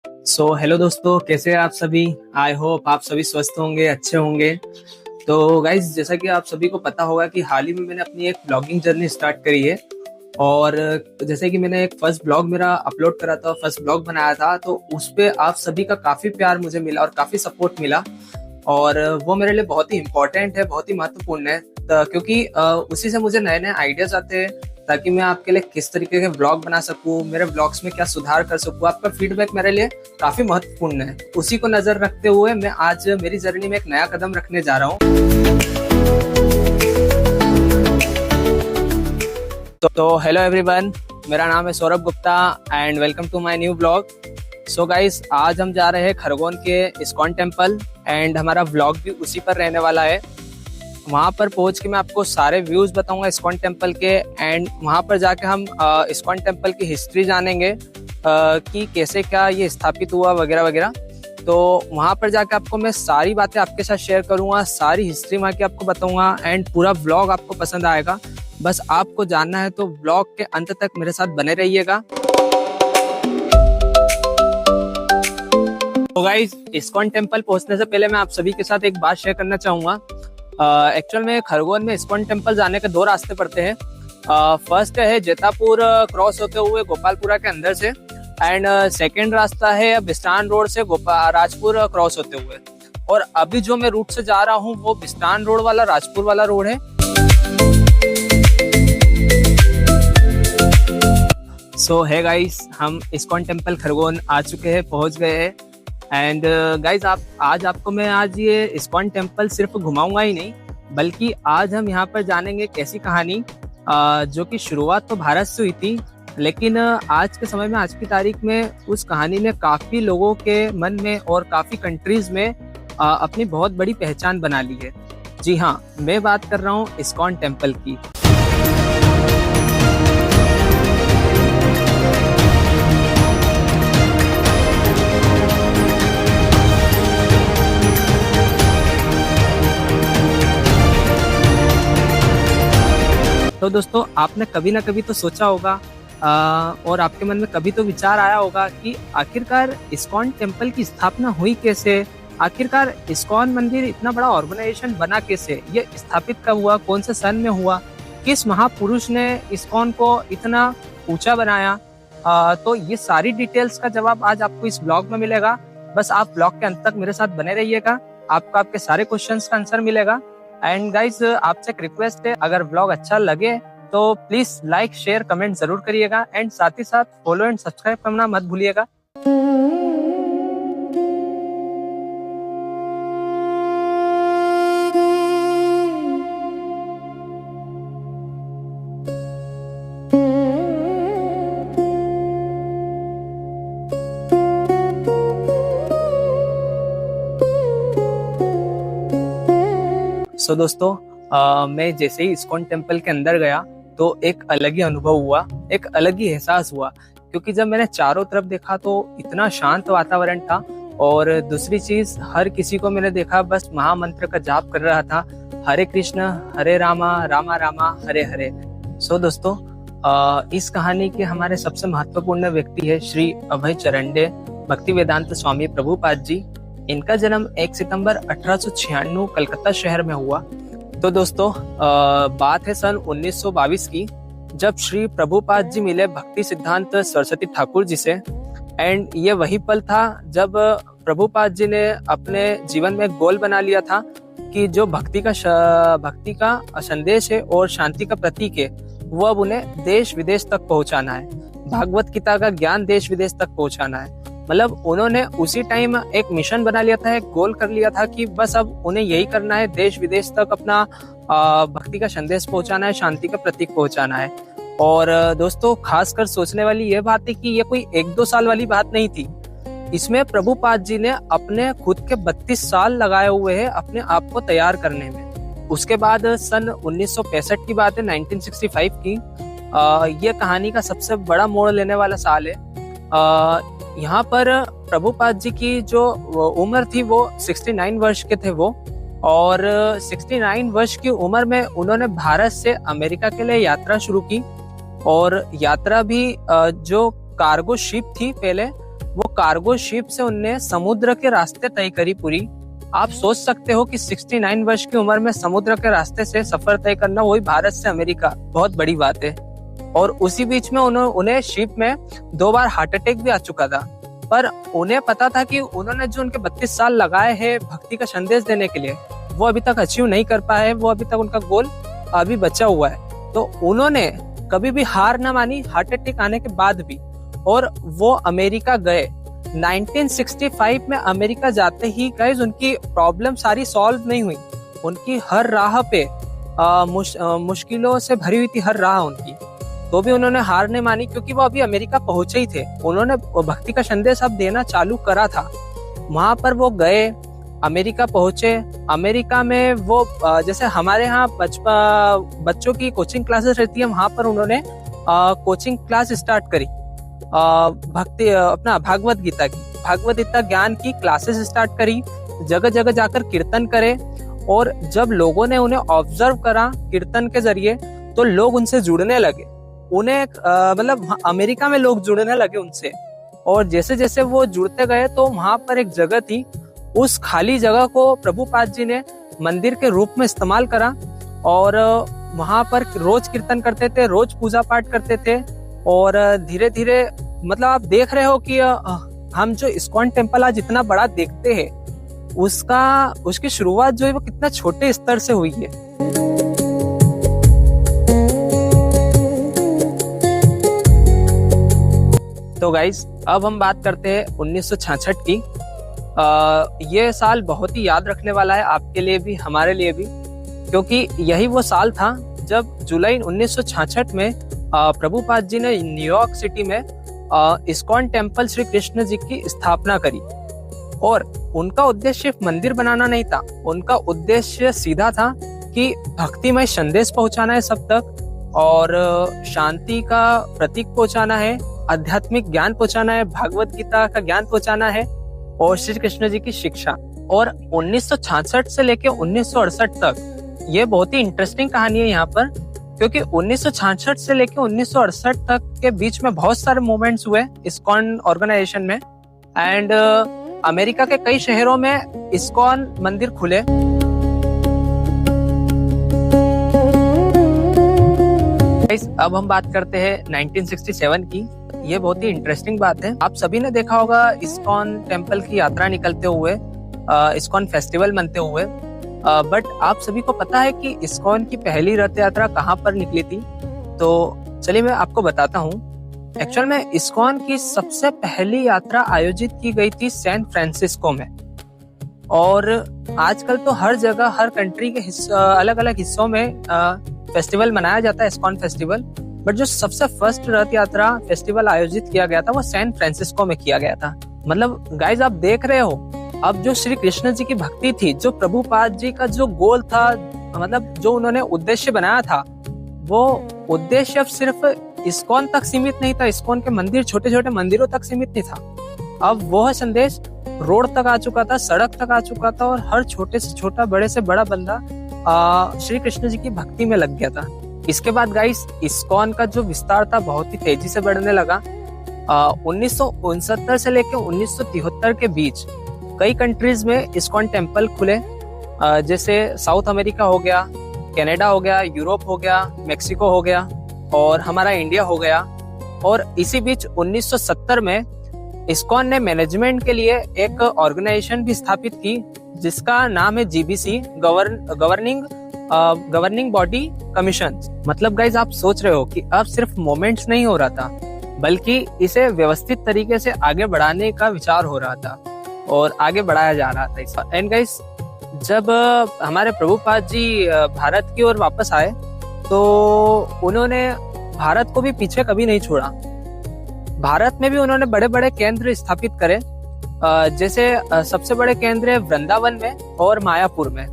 Hello दोस्तों, कैसे हैं आप सभी। आई होप आप सभी स्वस्थ होंगे, अच्छे होंगे। तो गाइज, जैसा कि आप सभी को पता होगा कि हाल ही में मैंने अपनी एक ब्लॉगिंग जर्नी स्टार्ट करी है। और जैसे कि मैंने एक फर्स्ट ब्लॉग मेरा अपलोड करा था, फर्स्ट ब्लॉग बनाया था, तो उस पे आप सभी का काफी प्यार मुझे मिला और काफी सपोर्ट मिला। और वो मेरे लिए बहुत ही इम्पोर्टेंट है, बहुत ही महत्वपूर्ण है, क्योंकि उसी से मुझे नए नए आइडियाज आते हैं, ताकि मैं आपके लिए किस तरीके के व्लॉग बना सकूं, मेरे व्लॉग्स में क्या सुधार कर सकूं। आपका फीडबैक मेरे लिए काफी महत्वपूर्ण है। उसी को नजर रखते हुए मैं आज मेरी जर्नी में एक नया कदम रखने जा रहा हूं। तो हेलो एवरीवन, मेरा नाम है Saurabh Gupta and welcome to my new blog. So guys, आज हम जा रहे हैं खरगोन के इस्कॉन टेम्पल एंड हमारा व्लॉग भी उसी पर रहने वाला है। वहाँ पर पहुँच के मैं आपको सारे व्यूज बताऊंगा इस्कॉन टेम्पल के, एंड वहाँ पर जाके हम इस्कॉन टेम्पल की हिस्ट्री जानेंगे कि कैसे क्या ये स्थापित हुआ वगैरह वगैरह। तो वहाँ पर जाके आपको मैं सारी बातें आपके साथ शेयर करूँगा, सारी हिस्ट्री वहाँ की आपको बताऊँगा एंड पूरा व्लॉग आपको पसंद आएगा। बस आपको जानना है तो व्लॉग के अंत तक मेरे साथ बने रहिएगा। तो गाइस, इस्कॉन टेम्पल पहुंचने से पहले मैं आप सभी के साथ एक बात शेयर करना चाहूंगा। एक्चुअल में खरगोन में इस्कॉन टेम्पल जाने के दो रास्ते पड़ते हैं। फर्स्ट है जेतापुर क्रॉस होते हुए गोपालपुरा के अंदर से, एंड सेकंड रास्ता है बिस्टान रोड से राजपुर क्रॉस होते हुए। और अभी जो मैं रूट से जा रहा हूँ वो बिस्टान रोड वाला, राजपुर वाला रोड है। है गाइस, हम इस्कॉन टेम्पल खरगोन आ चुके हैं, पहुंच गए हैं। एंड गाइज, आज आपको मैं ये इस्कॉन टेम्पल सिर्फ घुमाऊंगा ही नहीं, बल्कि आज हम यहाँ पर जानेंगे एक ऐसी कहानी जो कि शुरुआत तो भारत से हुई थी, लेकिन आज के समय में, आज की तारीख में उस कहानी ने काफी लोगों के मन में और काफी कंट्रीज में अपनी बहुत बड़ी पहचान बना ली है। जी हाँ, मैं बात कर रहा हूँ इस्कॉन टेम्पल की। तो दोस्तों, आपने कभी ना कभी तो सोचा होगा और आपके मन में कभी तो विचार आया होगा कि आखिरकार इस्कॉन टेम्पल की स्थापना हुई कैसे, आखिरकार इस्कॉन मंदिर इतना बड़ा ऑर्गेनाइजेशन बना कैसे, ये स्थापित कब हुआ, कौन से सन में हुआ, किस महापुरुष ने इस्कॉन को इतना ऊंचा बनाया। तो ये सारी डिटेल्स का जवाब आज आपको इस ब्लॉग में मिलेगा। बस आप ब्लॉग के अंत तक मेरे साथ बने रहिएगा, आपको आपके सारे क्वेश्चंस का आंसर मिलेगा। एंड गाइज, आपसे एक रिक्वेस्ट है, अगर ब्लॉग अच्छा लगे तो प्लीज लाइक, शेयर, कमेंट जरूर करिएगा एंड साथ ही साथ फॉलो एंड सब्सक्राइब करना मत भूलिएगा। दोस्तों, मैं जैसे ही इस्कॉन टेम्पल के अंदर गया तो एक अलग ही अनुभव हुआ, एक अलग ही एहसास हुआ, क्योंकि जब मैंने चारों तरफ देखा तो इतना शांत वातावरण था। और दूसरी चीज, हर किसी को मैंने देखा बस महामंत्र का जाप कर रहा था, हरे कृष्ण हरे रामा रामा रामा हरे हरे। दोस्तों, इस कहानी के हमारे सबसे महत्वपूर्ण व्यक्ति है श्री अभय चरंडे भक्ति वेदांत स्वामी प्रभुपाद जी। इनका जन्म 1 सितंबर 1896 कलकत्ता शहर में हुआ। तो दोस्तों, बात है सन 1922 की, जब श्री प्रभुपाद जी मिले भक्ति सिद्धांत सरस्वती ठाकुर जी से। एंड ये वही पल था जब प्रभुपाद जी ने अपने जीवन में एक गोल बना लिया था कि जो भक्ति का संदेश है और शांति का प्रतीक है, वो अब उन्हें देश विदेश तक पहुंचाना है। भागवत गीता का ज्ञान देश विदेश तक पहुंचाना है। मतलब उन्होंने उसी टाइम एक मिशन बना लिया था, एक गोल कर लिया था कि बस अब उन्हें यही करना है, देश विदेश तक अपना भक्ति का संदेश पहुंचाना है, शांति का प्रतीक पहुंचाना है। और दोस्तों, खासकर सोचने वाली ये बात है कि ये कोई 1-2 साल वाली बात नहीं थी। इसमें प्रभुपाद जी ने अपने खुद के 32 साल लगाए हुए हैं अपने आप को तैयार करने में। उसके बाद सन 1965 की बात है, 1965 की। ये कहानी का सबसे बड़ा मोड़ लेने वाला साल है। यहाँ पर प्रभुपाद जी की जो उम्र थी वो 69 वर्ष के थे वो। और 69 वर्ष की उम्र में उन्होंने भारत से अमेरिका के लिए यात्रा शुरू की। और यात्रा भी जो कार्गो शिप थी पहले, वो कार्गो शिप से उनने समुद्र के रास्ते तय करी पूरी। आप सोच सकते हो कि 69 वर्ष की उम्र में समुद्र के रास्ते से सफर तय करना, वही भारत से अमेरिका, बहुत बड़ी बात है। और उसी बीच में उन्हें शिप में 2 बार हार्ट अटैक भी आ चुका था, पर उन्हें पता था कि उन्होंने जो उनके 32 साल लगाए हैं भक्ति का संदेश देने के लिए, वो अभी तक अचीव नहीं कर पाए हैं, वो अभी तक उनका गोल अभी बचा हुआ है। तो उन्होंने कभी भी हार ना मानी, हार्ट अटैक आने के बाद भी, और वो अमेरिका गए। 1965 में अमेरिका जाते ही गाइस उनकी प्रॉब्लम सारी सॉल्व नहीं हुई। उनकी हर राह पे मुश्किलों से भरी हुई थी हर राह उनकी, तो भी उन्होंने हार नहीं मानी, क्योंकि वो अभी अमेरिका पहुंचे ही थे। उन्होंने भक्ति का संदेश अब देना चालू करा था। वहां पर वो गए, अमेरिका पहुंचे। अमेरिका में वो जैसे हमारे यहाँ बच्चों की कोचिंग क्लासेस रहती है, वहां पर उन्होंने कोचिंग क्लास स्टार्ट करी, भक्ति अपना भागवत गीता ज्ञान की क्लासेस स्टार्ट करी। जगह जगह जाकर कीर्तन करे, और जब लोगों ने उन्हें ऑब्जर्व करा कीर्तन के जरिए, तो लोग उनसे जुड़ने लगे। उन्हें मतलब अमेरिका में लोग जुड़ने लगे उनसे, और जैसे जैसे वो जुड़ते गए तो वहां पर एक जगह थी, उस खाली जगह को प्रभुपाद जी ने मंदिर के रूप में इस्तेमाल करा, और वहां पर रोज कीर्तन करते थे, रोज पूजा पाठ करते थे। और धीरे धीरे मतलब आप देख रहे हो कि हम जो इस्कॉन टेम्पल आज इतना बड़ा देखते हैं, उसकी शुरुआत जो है वो कितना छोटे स्तर से हुई है। तो गाइस अब हम बात करते हैं 1966 की। ये साल बहुत ही याद रखने वाला है आपके लिए भी, हमारे लिए भी, क्योंकि यही वो साल था जब जुलाई 1966 में प्रभुपाद जी ने न्यूयॉर्क सिटी में इस्कॉन टेम्पल श्री कृष्ण जी की स्थापना करी। और उनका उद्देश्य सिर्फ मंदिर बनाना नहीं था, उनका उद्देश्य सीधा था कि भक्तिमय संदेश पहुंचाना है सब तक, और शांति का प्रतीक पहुंचाना है, आध्यात्मिक ज्ञान पहुंचाना है, भागवत गीता का ज्ञान पहुंचाना है, और श्री कृष्ण जी की शिक्षा। और 1966 से लेकर 1968 तक, ये बहुत ही इंटरेस्टिंग कहानी है यहाँ पर, क्योंकि 1966 से लेकर 1968 तक के बीच में बहुत सारे मूवमेंट्स हुए इस्कॉन ऑर्गेनाइजेशन में। एंड अमेरिका के कई शहरों में इस्कॉन मंदिर खुले। अब हम बात करते हैं 1967 की। ये बहुत ही इंटरेस्टिंग बात है। आप सभी ने देखा होगा इस्कॉन टेम्पल की यात्रा निकलते हुए, इस्कॉन फेस्टिवल मनते हुए, बट आप सभी को पता है कि इस्कॉन की पहली रथ यात्रा कहाँ पर निकली थी? तो चलिए मैं आपको बताता हूँ। एक्चुअल में इस्कॉन की सबसे पहली यात्रा आयोजित की गई थी सैन फ्रांसिस्को में। और आजकल तो हर जगह, हर कंट्री के अलग अलग हिस्सों में फेस्टिवल मनाया जाता है, इस्कॉन फेस्टिवल। बट जो सबसे फर्स्ट रथ यात्रा फेस्टिवल आयोजित किया गया था वो सैन फ्रांसिस्को में किया गया था। मतलब गाइज आप देख रहे हो, अब जो श्री कृष्ण जी की भक्ति थी, जो प्रभुपाद जी का जो गोल था, मतलब जो उन्होंने उद्देश्य बनाया था, वो उद्देश्य अब सिर्फ इस्कॉन तक सीमित नहीं था, इस्कॉन के मंदिर, छोटे छोटे मंदिरों तक सीमित नहीं था। अब वह संदेश रोड तक आ चुका था, सड़क तक आ चुका था, और हर छोटे से छोटा, बड़े से बड़ा बंदा श्री कृष्ण जी की भक्ति में लग गया था। इसके बाद गाइस इस्कॉन का जो विस्तार था बहुत ही तेजी से बढ़ने लगा। 1969 से लेकर 1973 के बीच कई कंट्रीज में इस्कॉन टेम्पल खुले, जैसे साउथ अमेरिका हो गया, कनाडा हो गया, यूरोप हो गया, मेक्सिको हो गया, और हमारा इंडिया हो गया। और इसी बीच 1970 में इस्कॉन ने मैनेजमेंट के लिए एक ऑर्गेनाइजेशन भी स्थापित की, जिसका नाम है GBC, गवर्निंग बॉडी कमीशन। मतलब गाइज आप सोच रहे हो कि अब सिर्फ मोमेंट्स नहीं हो रहा था, बल्कि इसे व्यवस्थित तरीके से आगे बढ़ाने का विचार हो रहा था और आगे बढ़ाया जा रहा था। एंड गाइज जब हमारे प्रभुपाद जी भारत की ओर वापस आए, तो उन्होंने भारत को भी पीछे कभी नहीं छोड़ा। भारत में भी उन्होंने बड़े बड़े केंद्र स्थापित करे, जैसे सबसे बड़े केंद्र है वृंदावन में और मायापुर में।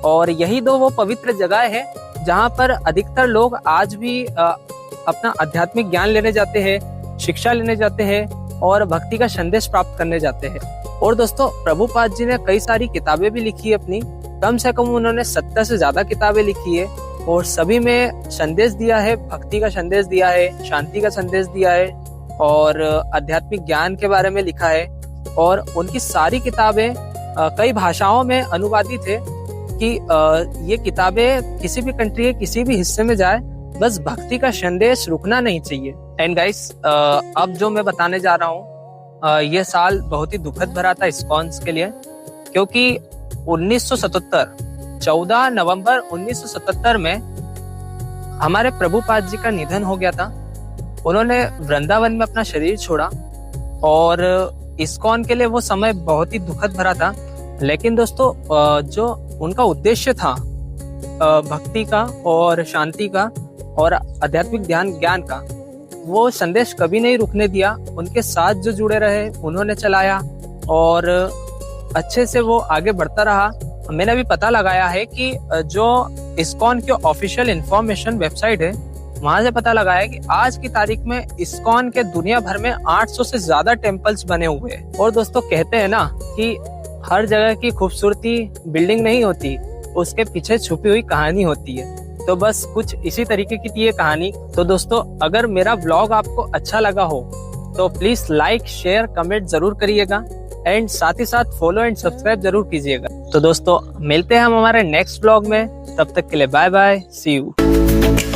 और यही दो वो पवित्र जगह है जहाँ पर अधिकतर लोग आज भी अपना आध्यात्मिक ज्ञान लेने जाते हैं, शिक्षा लेने जाते हैं और भक्ति का संदेश प्राप्त करने जाते हैं। और दोस्तों प्रभुपाद जी ने कई सारी किताबें भी लिखी है अपनी, कम से कम उन्होंने 70 से ज्यादा किताबें लिखी है, और सभी में संदेश दिया है, भक्ति का संदेश दिया है, शांति का संदेश दिया है, और आध्यात्मिक ज्ञान के बारे में लिखा है। और उनकी सारी किताबें कई भाषाओं में अनुवादित है कि ये किताबें किसी भी कंट्री के किसी भी हिस्से में जाए, बस भक्ति का संदेश रुकना नहीं चाहिए। एंड गाइस, अब जो मैं बताने जा रहा हूँ, ये साल बहुत ही दुखद भरा था इस्कॉन के लिए, क्योंकि 14 नवंबर 1977 में हमारे प्रभुपाद जी का निधन हो गया था। उन्होंने वृंदावन में अपना शरीर छोड़ा और इस्कॉन के लिए वो समय बहुत ही दुखद भरा था। लेकिन दोस्तों, जो उनका उद्देश्य था भक्ति का और शांति का और आध्यात्मिक ज्ञान का, वो संदेश कभी नहीं रुकने दिया। उनके साथ जो जुड़े रहे उन्होंने चलाया और अच्छे से वो आगे बढ़ता रहा। मैंने अभी पता लगाया है कि जो इस्कॉन के ऑफिशियल इंफॉर्मेशन वेबसाइट है, वहां से पता लगा है कि आज की तारीख में इस्कॉन के दुनिया भर में 800 से ज्यादा टेम्पल्स बने हुए हैं। और दोस्तों, कहते हैं ना कि हर जगह की खूबसूरती बिल्डिंग नहीं होती, उसके पीछे छुपी हुई कहानी होती है। तो बस कुछ इसी तरीके की थी ये कहानी। तो दोस्तों, अगर मेरा व्लॉग आपको अच्छा लगा हो तो प्लीज लाइक, शेयर, कमेंट जरूर करिएगा एंड साथ ही साथ फॉलो एंड सब्सक्राइब जरूर कीजिएगा। तो दोस्तों, मिलते हैं हम हमारे नेक्स्ट व्लॉग में। तब तक के लिए बाय बाय, सी यू।